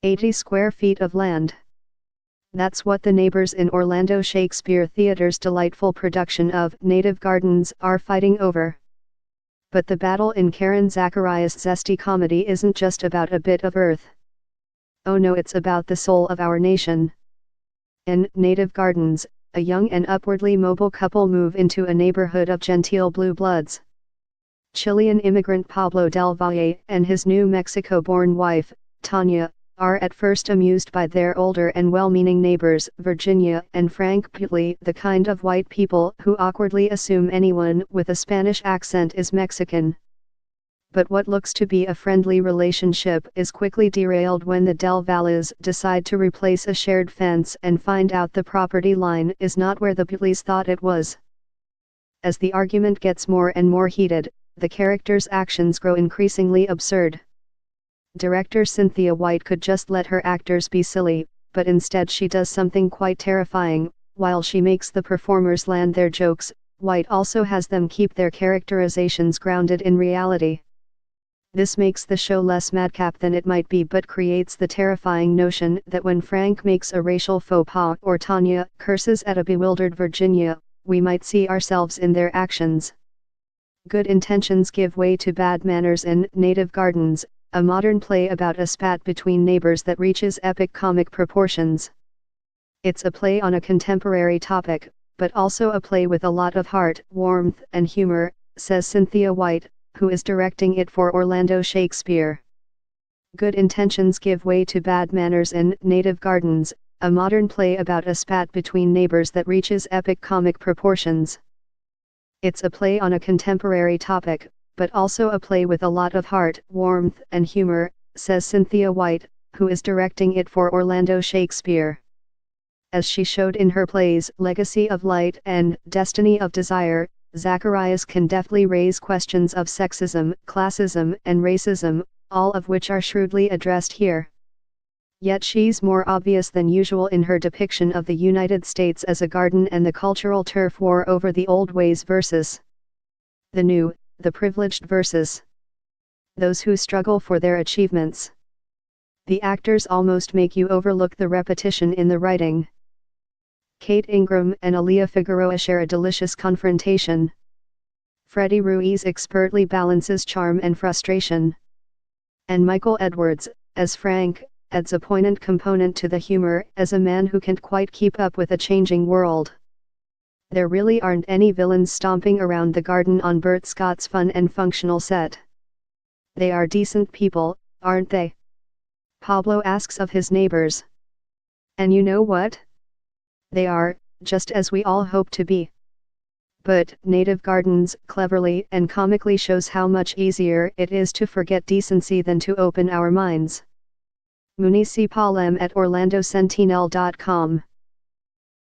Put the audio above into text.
80 square feet of land. That's what the neighbors in Orlando Shakespeare Theatre's delightful production of Native Gardens are fighting over. But the battle in Karen Zacharias' zesty comedy isn't just about a bit of earth. Oh no, it's about the soul of our nation. In Native Gardens, a young and upwardly mobile couple move into a neighborhood of genteel blue bloods. Chilean immigrant Pablo Del Valle and his New Mexico-born wife, Tanya, are at first amused by their older and well-meaning neighbors, Virginia and Frank Putley, the kind of white people who awkwardly assume anyone with a Spanish accent is Mexican. But what looks to be a friendly relationship is quickly derailed when the Del Valles decide to replace a shared fence and find out the property line is not where the Putleys thought it was. As the argument gets more and more heated, the characters' actions grow increasingly absurd. Director Cynthia White could just let her actors be silly, but instead she does something quite terrifying. While she makes the performers land their jokes, White also has them keep their characterizations grounded in reality. This makes the show less madcap than it might be, but creates the terrifying notion that when Frank makes a racial faux pas or Tanya curses at a bewildered Virginia, we might see ourselves in their actions. Good intentions give way to bad manners in Native Gardens, a modern play about a spat between neighbors that reaches epic comic proportions. It's a play on a contemporary topic, but also a play with a lot of heart, warmth, and humor, says Cynthia White, who is directing it for Orlando Shakespeare. Good intentions give way to bad manners in Native Gardens, a modern play about a spat between neighbors that reaches epic comic proportions. It's a play on a contemporary topic, but also a play with a lot of heart, warmth, and humor, says Cynthia White, who is directing it for Orlando Shakespeare. As she showed in her plays Legacy of Light and Destiny of Desire, Zacharias can deftly raise questions of sexism, classism, and racism, all of which are shrewdly addressed here. Yet she's more obvious than usual in her depiction of the United States as a garden and the cultural turf war over the old ways versus the new, the privileged versus those who struggle for their achievements. The actors almost make you overlook the repetition in the writing. Kate Ingram and Aaliyah Figueroa share a delicious confrontation. Freddie Ruiz expertly balances charm and frustration. And Michael Edwards, as Frank, adds a poignant component to the humor as a man who can't quite keep up with a changing world. There really aren't any villains stomping around the garden on Bert Scott's fun and functional set. They are decent people, aren't they? Pablo asks of his neighbors. And you know what? They are, just as we all hope to be. But Native Gardens cleverly and comically shows how much easier it is to forget decency than to open our minds. Municipalem at orlandosentinel.com